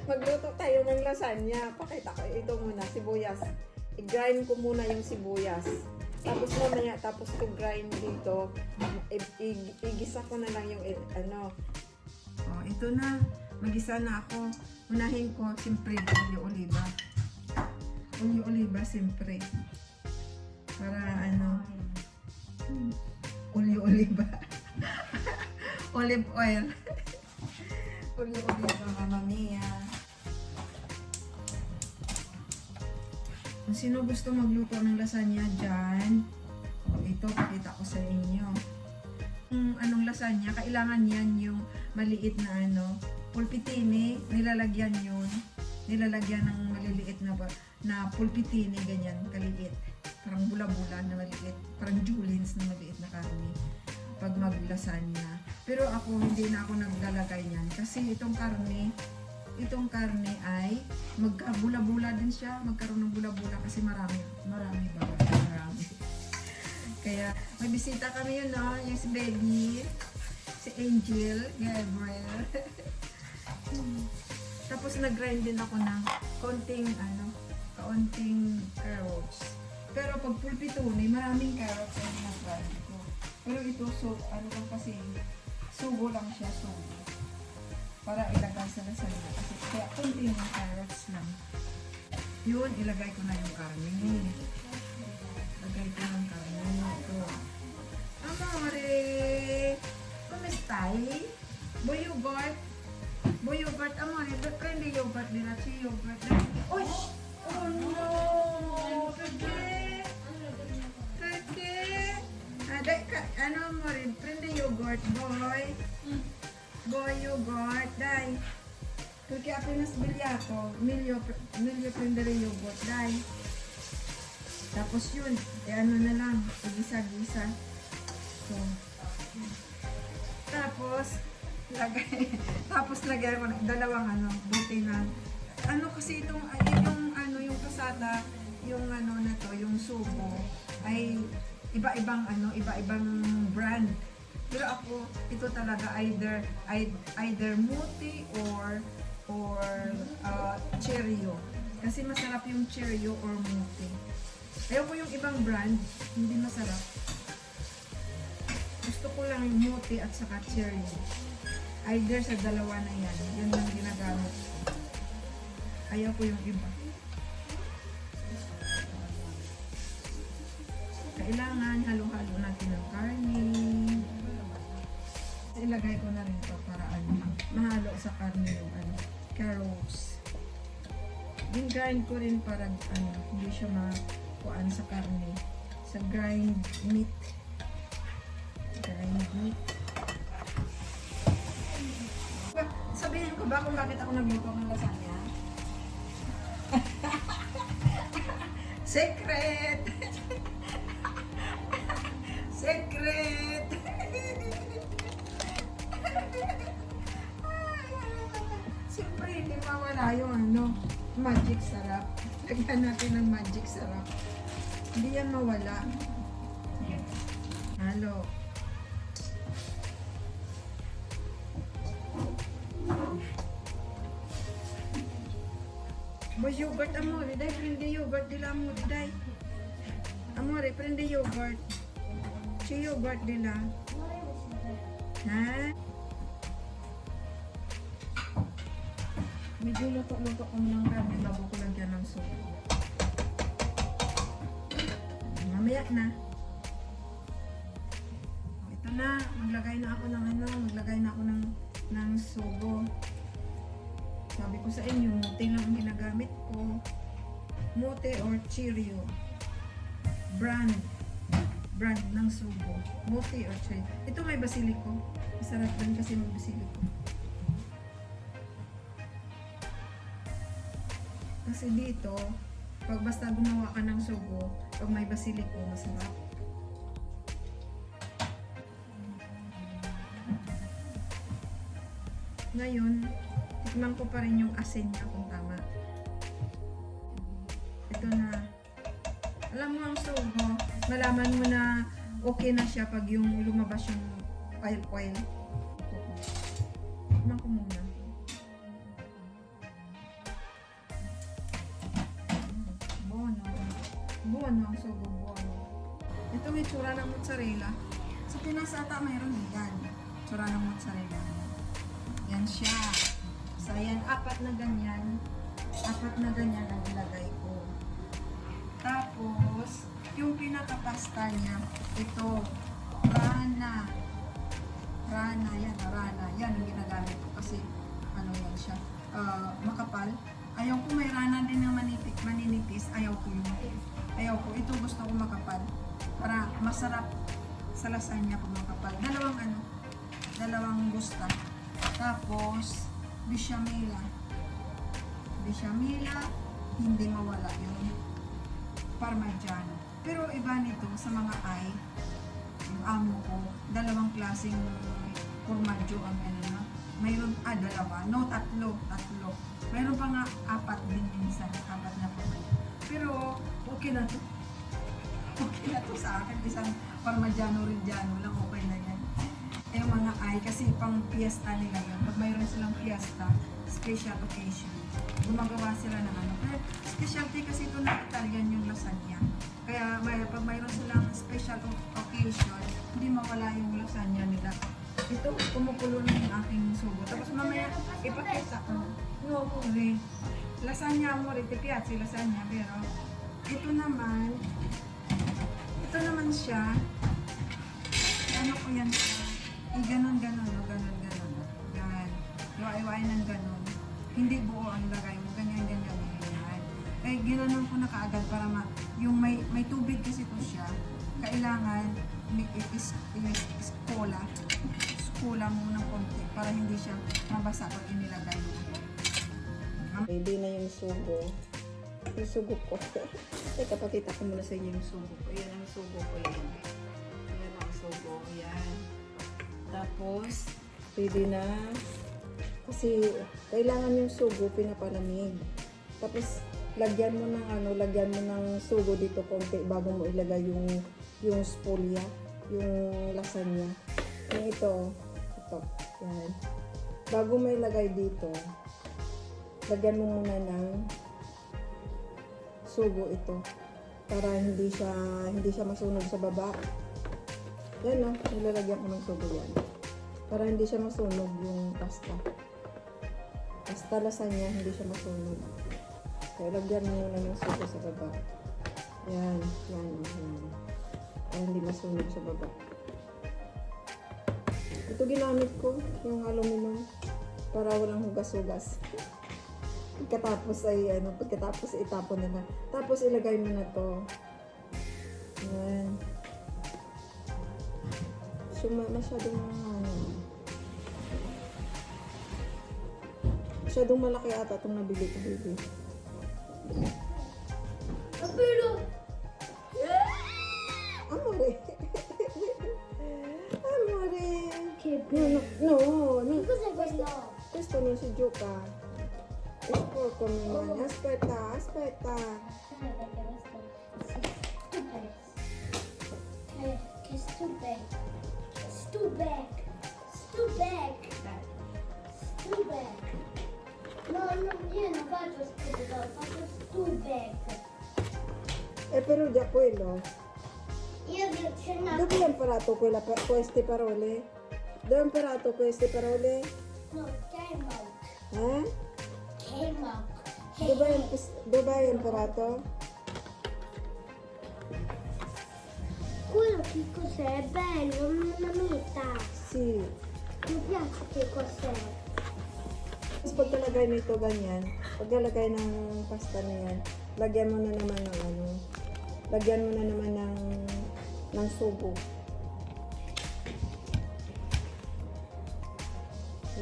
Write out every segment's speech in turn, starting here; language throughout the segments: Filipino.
Magluto tayo ng lasagna. Pakita ko. Ito muna, sibuyas. I-grind ko muna yung sibuyas. Tapos mamaya, tapos ko grind dito. Igisa ko na lang yung ano. Oh, ito na. Magisa na ako. Unahin ko, siyempre, olyo oliba. Olyo oliba, siyempre. Para ano, olyo oliba. Olive oil. Olyo oliba, Mamma Mia. Kung sino gusto magluto ng lasagna dyan, ito, pakita ko sa inyo. Kung anong lasagna, kailangan yan yung maliit na ano, pulpitini, nilalagyan yun. Nilalagyan ng maliliit na pulpitini, ganyan, kaliit. Parang bula-bula na maliit. Parang julins na maliit na karne. Pag maglasagna. Pero ako, hindi na ako naglalagay niyan. Kasi itong karne ay magkabula-bula din siya. Magkaroon ng bula-bula kasi marami ba? Marami. Kaya, may bisita kami yun, no? Yung si Baby, si Angel, Gabriel. Tapos nag-grind din ako ng kaunting carrots. Pero pag pulpituni, maraming carrots ang nag-grind ko. Pero ito, kasi, sugo lang siya, sugo. Para ilagay sa lasagna. Kasi kaya kunti yung carrots lang. Yun, ilagay ko na yung karne. Ilagay ko ng karne. Ito. Amore! Kumistai? Boyogurt? Boyogurt, amore. Prende yogurt nila. Si yogurt. Uy! Oh no! Pwede! Ano amore? Prende yogurt, boy. Boy yogurt, dai. Perché appena sbagliato, meglio prendere yogurt, dai. Tapos yun, ano na lang, igisa-gisa. So, tapos lagay ko ng dalawang buti na. Ano kasi itong, yung kasada, yung na to, yung sugo, ay iba-ibang brand. Pero ako, ito talaga either Muti or Cheerio. Kasi masarap yung Cheerio or Muti. Ayaw ko yung ibang brand, hindi masarap. Gusto ko lang yung Muti at saka Cheerio. Either sa dalawa na yan. Yan lang ginagamit ko. Ayaw ko yung iba. Kailangan halo-halo natin ng karne. Ilagay ko na rin ito para mahalo sa karne yung carrots. Grind ko rin para hindi siya makuan sa karne. Sa grind meat. Sabihin ko ba kung bakit ako nagluto ng lasagna? Secret! Secret! Siyempre, hindi mawala yung magic sarap. Lagyan natin ng magic sarap. Hindi yan mawala. Halo. Boy, yogurt, amore. Dai, prende yogurt. Dila, amore, dai. Amore, prende yogurt. Si yogurt nila. Ha? Medyo luto-luto ko ng karne bago ko lagyan ng sugo. Mamaya na. Ito na. Maglagay na ako ng sugo. Sabi ko sa inyo, Muti lang ang ginagamit ko. Muti or Cheerio. Brand ng sugo. Muti or Cheerio. Ito may basiliko. Masarap din kasi may basiliko. Kasi dito, pag basta gumawa ka ng sugo, pag may basiliko, masarap. Ngayon, tikman ko pa rin yung asin niya kung tama. Ito na. Alam mo ang sugo, malaman mo na okay na siya pag yung lumabas yung oil. Tikman ko muna. Buwan ang sugo, buwan. Ito may tsura ng mozzarella. Sa Pinas ata mayroon din yan. Tsura ng mozzarella. Yan siya. So, yan, apat na ganyan. Apat na ganyan ang ilagay ko. Tapos, yung pinakapasta niya, ito, rana. Rana, yan, rana. Yan ang ginagamit ko kasi, ano yan siya, makapal. Ayaw ko may rana din ng maninipis. Ayaw ko yun. Ayaw ko. Ito gusto ko makapal. Para masarap sa lasagna pag makapal. Dalawang gusta. Tapos, bechamela. Bechamela, hindi mawala yung parmigiano. Pero iba nito sa mga yung amo ko, dalawang klaseng formaggio ang ano. Mayroon, dalawa. No, tatlo. Mayroon pa nga apat din minsan. Apat na formaggio. Pero, okay na to. Okay na to sa akin. Isang Parmigiano-Reggiano lang, okay na yan. Eh, yung mga kasi pang fiesta nila yun. Pag mayroon silang fiesta, special occasion, gumagawa sila ng ano. Pero specialty kasi ito na Italian yung lasagna. Kaya pag mayroon silang special occasion, hindi mawala yung lasagna nila. Ito, kumukulo na yung aking sugo. Tapos mamaya, ipakita ko. No, rin. Lasagna mo rin, piazzi lasagna. Pero, ito naman siya. Ano ko yan siya? Ganon. Yan. Iwain ng ganon. Hindi buo ang lagay mo. Ganyan. Eh, ginanon ko na kaagad para yung may tubig kasi ito siya. Kailangan iskola mo ng konti para hindi siya mabasa pag inilagay mo. Ready na yung sugo. Yung sugo ko. Teka, pakita ko muna sa inyo yung sugo ko. Yan ang sugo ko yan. Yan ang sugo. Yan. Tapos, ready na. Kasi, kailangan yung sugo pinapalamig. Tapos, lagyan mo ng sugo dito konti bago mo ilagay yung spolya, yung lasagna. Yung ito. Yan. Bago mo ilagay dito, lagyan mo muna ng sugo ito para hindi siya masunog sa baba. Yan no, nilalagyan ko ng sugo yan. Para hindi siya masunog yung pasta. Pasta lasagna, hindi siya masunog. Kaya lagyan mo muna ng sugo sa baba. Yan. Para hindi masunog sa baba. Ito ginamit ko, yung aluminum, para walang hugas-hugas. Pagkatapos itapon na lang. Tapos ilagay mo na to. Yan. So, masyadong malaki ata itong nabili ko, baby. Apelo! Amore. No. Cos'è questo? Questo non si gioca. È sporco, mia mano. Aspetta. Perché questo? Stupec. No, io non faccio stupec, faccio stupec. Però già quello. Io c'è una... Dove hai imparato queste parole? Dove hai imparato queste parole? No, K-Mark. Eh? K-Mark. Dove hai imparato? Quello che cos'è? È bello, una meta. Sì. Mi piace che cos'è. Tapos pagkalagay nito ganyan, pagkalagay ng pasta na yan, lagyan mo na naman ng sugo.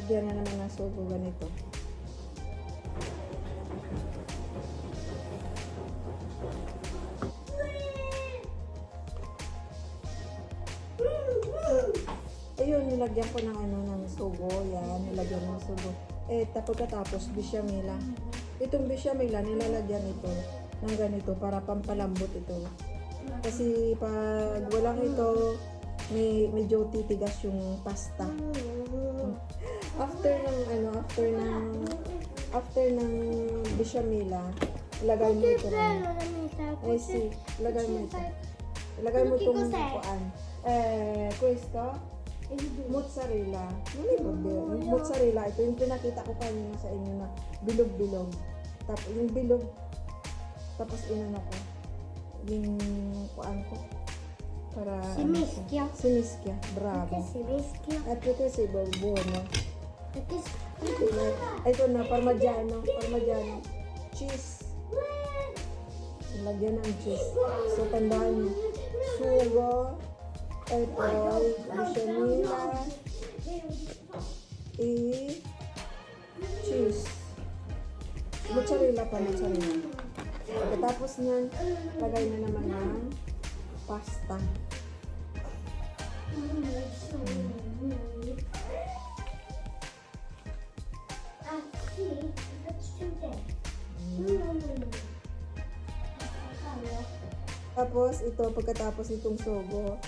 Lagyan na naman ng sugo ganito. Ayun, nilagyan ko ng sugo. Yan, nilagyan ng sugo. Pagkatapos, bechamela. Itong bechamela, nilalagyan ito ng ganito para pampalambot ito. Kasi pag walang ito, medyo titigas yung pasta. After ng bechamela, ilagay mo ito. Bello la meta Dopo Ay, si. Ilagay mo ito. Ilagay mo Ano, itong Kiko, sir? kuan. Questo, mozzarella. Ano yung mozzarella? Ito yung pinakita ko kanina sa inyo na bilog-bilog. Tapos yung bilog, tapos inano ko. Yung kuan ko. Para Si mischia. Si mischia. Bravo. Perché si mischia? At ito si buono. Perché si... Ito na, parmigiano. Parmigiano. Cheese. Lagyan ng cheese. So, tandaan niyo. Sugo. Ito, bechamila. Cheese. Mozzarella pa, mozzarella. Pagkatapos niyan, lagay na naman ng pasta. Ah, sì? Faccio te. No. Tapos, ito, pagkatapos itong sogo,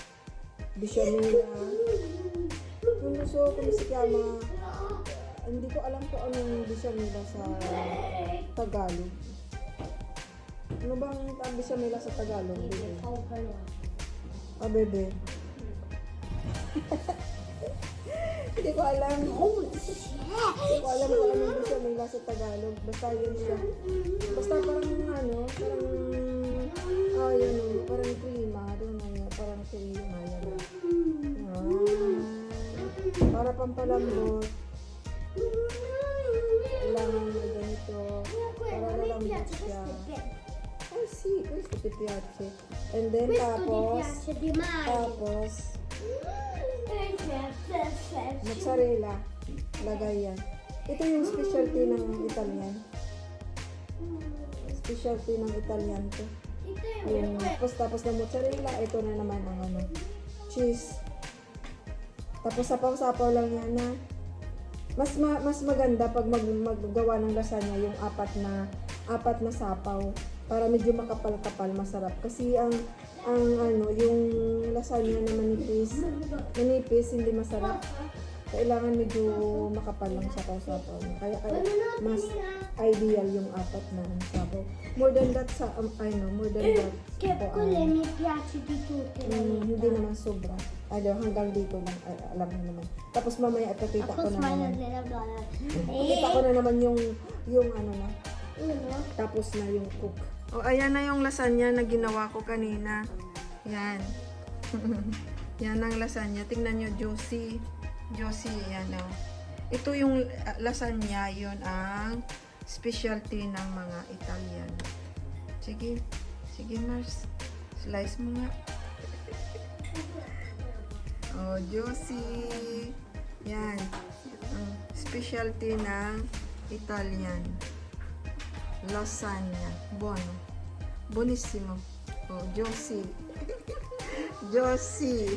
bechamila. Yung gusto ko si Kama, hindi ko alam kung anong bechamila sa Tagalog. Ano bang ang bechamila sa Tagalog? Bebe? Ah, bebe. Hindi ko alam. Hindi ko alam kung anong bechamila sa Tagalog. Basta yun siya. Basta parang yun, parang krima. Doon na yun, parang krima. Yan. Para pampalambot. Kailangan mo ganito. Para malambot siya. Ay, si, questo ti piace. And then, tapos, mozzarella. Lagay yan. Ito yung specialty ng Italian. Specialty ng Italian to. Yung tapos ng mozzarella, ito na naman ang cheese. Tapos sapaw-sapaw lang yan na. Mas maganda pag maggawa ng lasagna yung apat na sapaw para medyo makapal-kapal, masarap. Kasi ang yung lasagna na manipis, hindi masarap. Kailangan medyo makapal lang sapaw-sapaw. Kaya mas ideal yung apat na sapaw. More than that more than that. Che quelle mi piace di tutte. Hindi naman sobra. Hanggang dito lang, alam mo naman. Tapos mamaya ipakita ko na naman. Ipakita ko na naman yung tapos na yung cook. O, ayan na yung lasagna na ginawa ko kanina. Yan. Yan ang lasagna. Tingnan nyo, juicy. Juicy, yan o. Ito yung lasagna, yun ang specialty ng mga Italian. Sige. Sige, Mars. Slice mo nga. Oh, juicy. Yan. Ang specialty ng Italian. Lasagna. Buono. Buonissimo. Oh, juicy. Juicy.